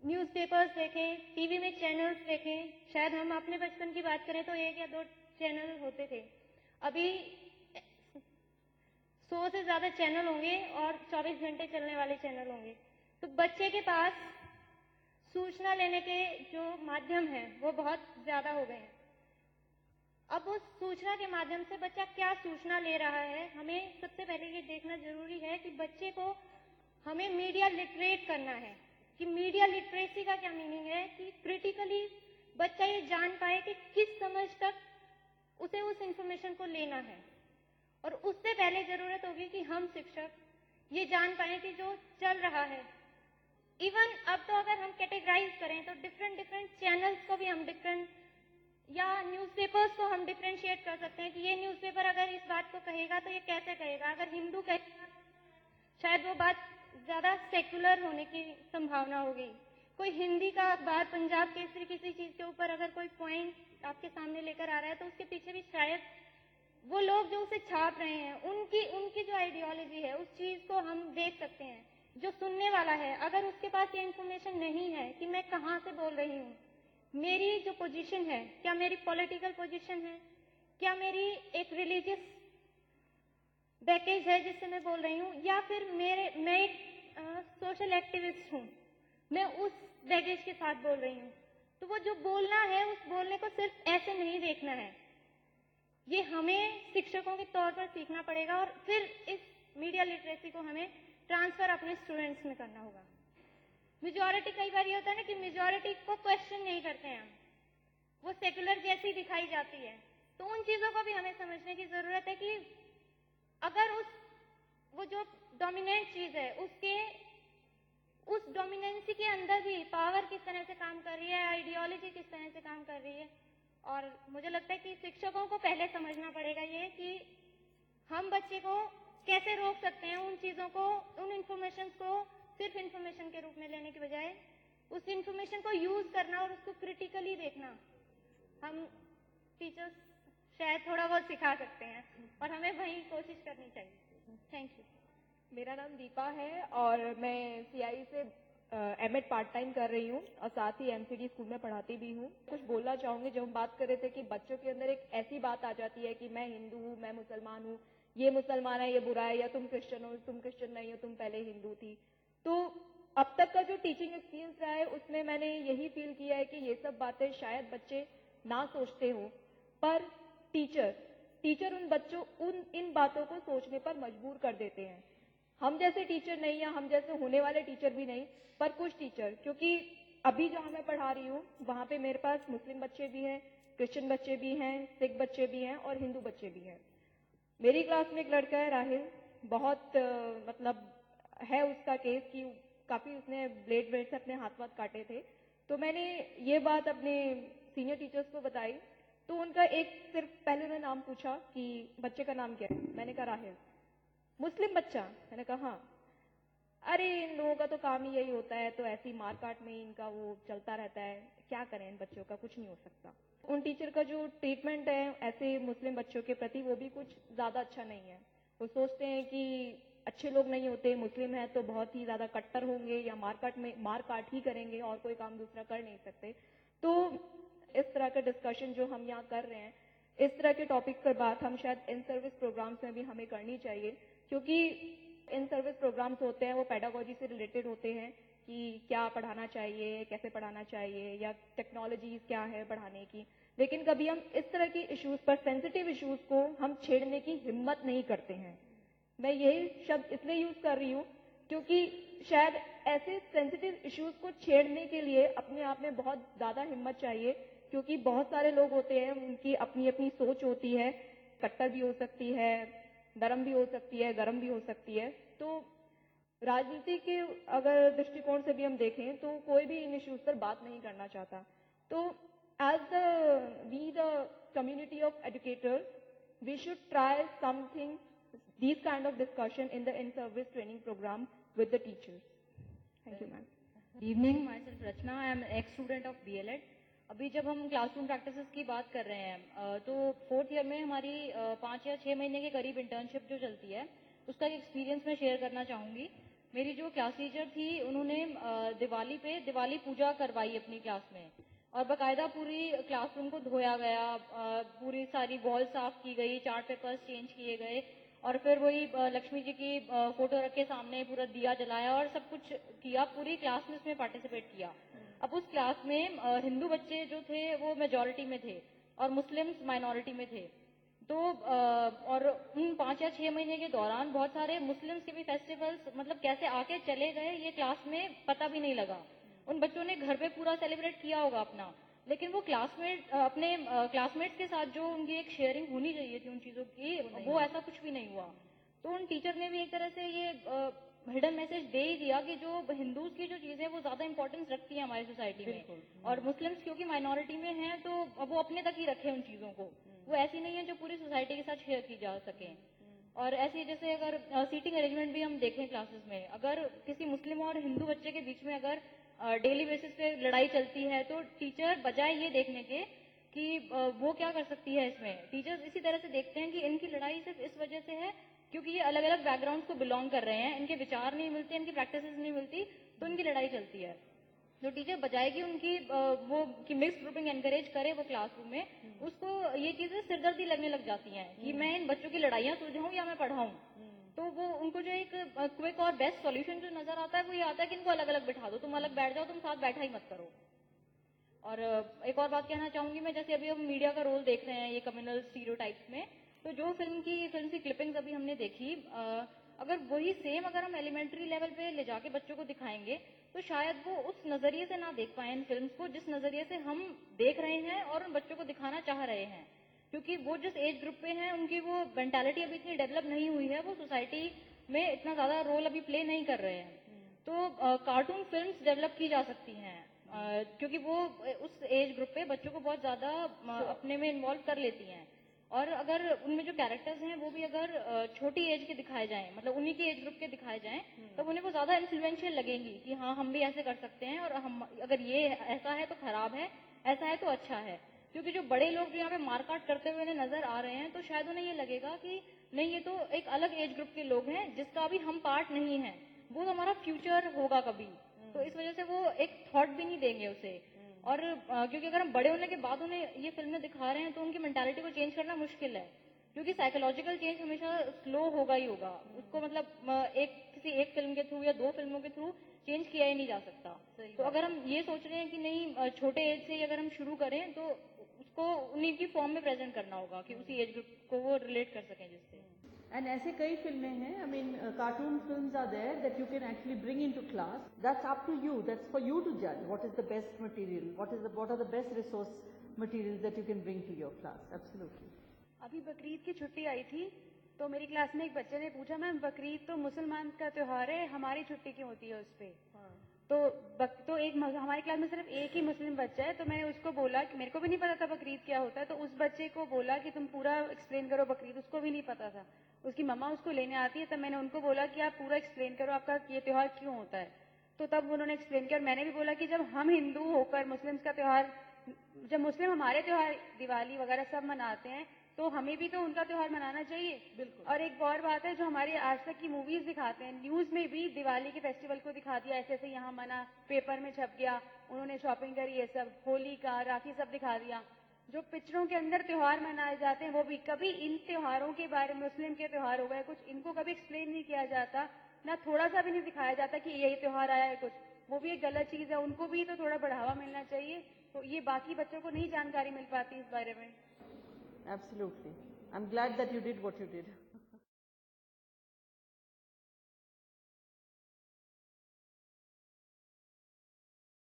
Newspapers देखें, TV में channels देखें। शायद हम अपने बचपन की बात करें तो 1 या 2 चैनल होते थे। अभी 100 से ज़्यादा चैनल होंगे और 24 घंटे चलने वाले चैनल होंगे। तो बच्चे के पास सूचना लेने के जो माध्यम हैं वो बहुत ज़्यादा हो गए हैं। अब उस सूचना के माध्यम से बच्चा क्या सूचना ले रहा है, हमें सबसे पहले ये देखना जरूरी है कि बच्चे को हमें मीडिया लिटरेट करना है। कि मीडिया लिटरेसी का क्या मीनिंग है कि क्रिटिकली बच्चा ये जान पाए कि किस समझ तक उसे उस इंफॉर्मेशन को लेना है। और उससे पहले जरूरत होगी कि हम शिक्षक ये जान पाए कि जो चल रहा है, इवन अब तो अगर हम कैटेगराइज करें तो डिफरेंट चैनल्स को भी हम डिफरेंट, या न्यूज़पेपर्स को हम डिफरेंशिएट कर सकते हैं कि ये न्यूज़पेपर अगर इस बात को कहेगा तो ये कैसे कहेगा। अगर हिंदू कहेगा शायद वो बात ज़्यादा सेकुलर होने की संभावना होगी। कोई हिंदी का अखबार पंजाब केसरी किसी चीज़ के ऊपर अगर कोई पॉइंट आपके सामने लेकर आ रहा है तो उसके पीछे भी शायद वो लोग जो उसे छाप रहे हैं उनकी जो आइडियोलॉजी है उस चीज़ को हम देख सकते हैं। जो सुनने वाला है अगर उसके पास ये इन्फॉर्मेशन नहीं है कि मैं कहाँ से बोल रही हूँ, मेरी जो पोजीशन है, क्या मेरी पॉलिटिकल पोजीशन है, क्या मेरी एक रिलीजियस बैकेज है जिससे मैं बोल रही हूँ, या फिर मैं एक सोशल एक्टिविस्ट हूँ, मैं उस बैगेज के साथ बोल रही हूँ। तो वो जो बोलना है उस बोलने को सिर्फ ऐसे नहीं देखना है। ये हमें शिक्षकों के तौर पर सीखना पड़ेगा और फिर इस मीडिया लिटरेसी को हमें ट्रांसफर अपने स्टूडेंट्स में करना होगा। मेजॉरिटी, कई बार ये होता है ना कि मेजॉरिटी को क्वेश्चन नहीं करते हैं हम, वो सेकुलर जैसी दिखाई जाती है। तो उन चीज़ों को भी हमें समझने की ज़रूरत है कि अगर वो जो डोमिनेंट चीज़ है उस डोमिनेंसी के अंदर भी पावर किस तरह से काम कर रही है, आइडियोलॉजी किस तरह से काम कर रही है। और मुझे लगता है कि शिक्षकों को पहले समझना पड़ेगा ये कि हम बच्चे को कैसे रोक सकते हैं उन चीज़ों को, उन इन्फॉर्मेशन को सिर्फ इन्फॉर्मेशन के रूप में लेने के बजाय उस इन्फॉर्मेशन को यूज़ करना और उसको क्रिटिकली देखना। हम टीचर्स शायद थोड़ा बहुत सिखा सकते हैं और हमें वही कोशिश करनी चाहिए। Thank you. मेरा नाम दीपा है और मैं सीआई से एमएड पार्ट टाइम कर रही हूँ और साथ ही एमसीडी स्कूल में पढ़ाती भी हूँ। कुछ बोलना चाहूँगी। जब हम बात कर रहे थे कि बच्चों के अंदर एक ऐसी बात आ जाती है कि मैं हिंदू हूँ, मैं मुसलमान हूँ, ये मुसलमान है, ये बुरा है, या तुम क्रिश्चियन हो, तुम क्रिश्चियन नहीं हो, तुम पहले हिंदू थी। तो अब तक का जो टीचिंग एक्सपीरियंस रहा है उसमें मैंने यही फील किया है कि ये सब बातें शायद बच्चे ना सोचते हो, पर टीचर उन बच्चों इन बातों को सोचने पर मजबूर कर देते हैं। हम जैसे टीचर नहीं, या हम जैसे होने वाले टीचर भी नहीं, पर कुछ टीचर, क्योंकि अभी जहाँ मैं पढ़ा रही हूँ वहाँ पे मेरे पास मुस्लिम बच्चे भी हैं, क्रिश्चियन बच्चे भी हैं, सिख बच्चे भी हैं और हिंदू बच्चे भी हैं। मेरी क्लास में एक लड़का है राहिल, बहुत मतलब है उसका केस कि काफी उसने ब्लेड से अपने हाथ वाथ काटे थे। तो मैंने ये बात अपने सीनियर टीचर्स को बताई तो उनका एक सिर्फ पहले उन्होंने नाम पूछा कि बच्चे का नाम क्या है। मैंने कहा राहिल। मुस्लिम बच्चा? मैंने कहा हाँ। अरे इन लोगों का तो काम ही यही होता है, तो ऐसी मार काट में इनका वो चलता रहता है, क्या करें इन बच्चों का, कुछ नहीं हो सकता। उन टीचर का जो ट्रीटमेंट है ऐसे मुस्लिम बच्चों के प्रति वो भी कुछ ज्यादा अच्छा नहीं है। वो सोचते हैं कि अच्छे लोग नहीं होते, मुस्लिम है तो बहुत ही ज्यादा कट्टर होंगे या मार काट ही करेंगे और कोई काम दूसरा कर नहीं सकते। तो इस तरह का डिस्कशन जो हम यहाँ कर रहे हैं, इस तरह के टॉपिक पर बात हम शायद इन सर्विस प्रोग्राम्स में भी हमें करनी चाहिए, क्योंकि इन सर्विस प्रोग्राम्स होते हैं वो पेडागोजी से रिलेटेड होते हैं कि क्या पढ़ाना चाहिए, कैसे पढ़ाना चाहिए, या टेक्नोलॉजीज क्या है पढ़ाने की। लेकिन कभी हम इस तरह की इश्यूज पर, सेंसिटिव इश्यूज को हम छेड़ने की हिम्मत नहीं करते हैं। मैं यही शब्द इसलिए यूज कर रही हूँ क्योंकि शायद ऐसे सेंसिटिव इश्यूज को छेड़ने के लिए अपने आप में बहुत ज्यादा हिम्मत चाहिए, क्योंकि बहुत सारे लोग होते हैं उनकी अपनी अपनी सोच होती है, कट्टर भी हो सकती है, नरम भी हो सकती है, गर्म भी हो सकती है। तो राजनीति के अगर दृष्टिकोण से भी हम देखें तो कोई भी इन इश्यूज पर बात नहीं करना चाहता। तो as the community of educators we should try something, these kind of discussion in the in-service training program with the teachers. Thank you, ma'am. Good evening, myself Rachna. I am an ex-student of BLED. अभी जब हम classroom practices की बात कर रहे हैं तो 4th year में हमारी 5 या 6 महीने के करीब इंटर्नशिप जो चलती है उसका एक एक्सपीरियंस मैं शेयर करना चाहूँगी। मेरी जो क्लास टीचर थी उन्होंने दिवाली पे दिवाली पूजा करवाई अपनी क्लास में, और बकायदा पूरी क्लासरूम को धोया गया, पूरी सारी वॉल साफ की गई, चार्ट पेपर्स चेंज किए गए, और फिर वही लक्ष्मी जी की फोटो रख के सामने पूरा दिया जलाया और सब कुछ किया, पूरी क्लास में उसमें पार्टिसिपेट किया। अब उस क्लास में हिंदू बच्चे जो थे वो मेजॉरिटी में थे और मुस्लिम्स माइनॉरिटी में थे। तो और उन 5 या 6 महीने के दौरान बहुत सारे मुस्लिम्स के भी फेस्टिवल्स मतलब कैसे आके चले गए ये क्लास में पता भी नहीं लगा। उन बच्चों ने घर पे पूरा सेलिब्रेट किया होगा अपना, लेकिन वो क्लासमेट अपने क्लासमेट्स के साथ जो उनकी एक शेयरिंग होनी चाहिए थी उन चीजों की, वो ऐसा कुछ भी नहीं हुआ। तो उन टीचर ने भी एक तरह से ये हिडन मैसेज दे ही दिया कि जो हिंदूज की जो चीजें वो ज्यादा इंपॉर्टेंस रखती है हमारी सोसाइटी में, और मुस्लिम्स क्योंकि माइनॉरिटी में हैं तो वो अपने तक ही रखे उन चीजों को, वो ऐसी नहीं है जो पूरी सोसाइटी के साथ शेयर की जा सके। और ऐसे जैसे अगर सीटिंग अरेंजमेंट भी हम देखें क्लासेस में, अगर किसी मुस्लिम और हिंदू बच्चे के बीच में अगर डेली बेसिस पे लड़ाई चलती है तो टीचर बजाय ये देखने के कि वो क्या कर सकती है, इसमें टीचर्स इसी तरह से देखते हैं कि इनकी लड़ाई सिर्फ इस वजह से है क्योंकि ये अलग अलग बैकग्राउंड को बिलोंग कर रहे हैं, इनके विचार नहीं मिलते, इनकी प्रैक्टिसेस नहीं मिलती, तो इनकी लड़ाई चलती है। तो टीचर बजाय कि उनकी वो कि मिक्स ग्रुपिंग एनकरेज करे वो क्लासरूम में, उसको ये चीजें सिरदर्दी लगने लग जाती हैं कि मैं इन बच्चों की लड़ाइयां सुलझाऊं या मैं पढ़ाऊं। तो वो उनको जो एक क्विक और बेस्ट सॉल्यूशन जो नजर आता है वो ये आता है कि इनको अलग अलग बिठा दो, तुम अलग बैठ जाओ, तुम साथ बैठा ही मत करो। और एक और बात कहना चाहूंगी मैं, जैसे अभी हम मीडिया का रोल देख रहे हैं ये कम्युनल स्टीरियोटाइप्स में, तो जो फिल्म की क्लिपिंग्स अभी हमने देखी, अगर वही सेम अगर हम एलिमेंट्री लेवल पे ले जाके बच्चों को दिखाएंगे तो शायद वो उस नजरिए से ना देख पाए इन फिल्म्स को जिस नजरिए से हम देख रहे हैं और उन बच्चों को दिखाना चाह रहे हैं, क्योंकि वो जिस एज ग्रुप पे हैं उनकी वो मेंटालिटी अभी इतनी डेवलप नहीं हुई है, वो सोसाइटी में इतना ज्यादा रोल अभी प्ले नहीं कर रहे हैं। तो कार्टून फिल्म्स डेवलप की जा सकती हैं, क्योंकि वो उस एज ग्रुप पे बच्चों को बहुत ज्यादा अपने में इन्वॉल्व कर लेती हैं, और अगर उनमें जो कैरेक्टर्स हैं वो भी अगर छोटी एज के दिखाए जाएं, मतलब उन्हीं के एज ग्रुप के दिखाए जाएं, तब उन्हें वो ज्यादा इन्फ्लुएंशियल लगेंगी कि हाँ हम भी ऐसे कर सकते हैं, और हम अगर ये ऐसा है तो खराब है, ऐसा है तो अच्छा है। क्योंकि जो बड़े लोग जो यहाँ पे मारकाट करते हुए नजर आ रहे हैं तो शायद उन्हें ये लगेगा कि नहीं ये तो एक अलग एज ग्रुप के लोग हैं जिसका अभी हम पार्ट नहीं है, वो तो हमारा फ्यूचर होगा कभी, तो इस वजह से वो एक थॉट भी नहीं देंगे उसे। और क्योंकि अगर हम बड़े होने के बाद उन्हें ये फिल्में दिखा रहे हैं तो उनकी मेंटालिटी को चेंज करना मुश्किल है, क्योंकि साइकोलॉजिकल चेंज हमेशा स्लो होगा ही होगा, उसको मतलब किसी एक फिल्म के थ्रू या 2 फिल्मों के थ्रू चेंज किया ही नहीं जा सकता। तो अगर हम ये सोच रहे हैं कि नहीं छोटे एज से अगर हम शुरू करें तो उसको उन्हीं की फॉर्म में प्रेजेंट करना होगा कि उसी एज ग्रुप को वो रिलेट कर सकें जिससे। And ऐसे कई फिल्में हैं, I mean, cartoon films are there that you can actually bring into class. That's up to you. That's for you to judge. What is the best material? What are the best resource materials that you can bring to your class? Absolutely. अभी बकरीद की छुट्टी आई थी तो मेरी class में एक बच्चे ने पूछा, मैम बकरीद तो मुसलमान का त्योहार है, हमारी छुट्टी क्यों होती है उस पे? तो एक हमारी क्लास में सिर्फ एक ही मुस्लिम बच्चा है, तो मैंने उसको बोला कि मेरे को भी नहीं पता था बकरीद क्या होता है, तो उस बच्चे को बोला कि तुम पूरा एक्सप्लेन करो बकरीद, उसको भी नहीं पता था, उसकी मम्मा उसको लेने आती है, तब मैंने उनको बोला कि आप पूरा एक्सप्लेन करो आपका ये त्योहार क्यों होता है, तो तब उन्होंने एक्सप्लेन किया। और मैंने भी बोला कि जब हम हिंदू होकर मुस्लिम्स का त्योहार, जब मुस्लिम हमारे त्योहार दिवाली वगैरह सब मनाते हैं तो हमें भी तो उनका त्योहार मनाना चाहिए। बिल्कुल। और एक और बात है, जो हमारे आज तक की मूवीज दिखाते हैं, न्यूज में भी दिवाली के फेस्टिवल को दिखा दिया, ऐसे ऐसे यहाँ मना, पेपर में छप गया, उन्होंने शॉपिंग करी, ये सब होली का राखी सब दिखा दिया। जो पिक्चरों के अंदर त्योहार मनाए जाते हैं वो भी कभी इन त्योहारों के बारे में, मुस्लिम के त्योहार हो गए कुछ, इनको कभी एक्सप्लेन नहीं किया जाता, ना थोड़ा सा भी नहीं दिखाया जाता कि यही त्योहार आया है कुछ, वो भी एक गलत चीज है, उनको भी तो थोड़ा बढ़ावा मिलना चाहिए, तो ये बाकी बच्चों को नहीं जानकारी मिल पाती इस बारे में। Absolutely. I'm glad that you did what you did.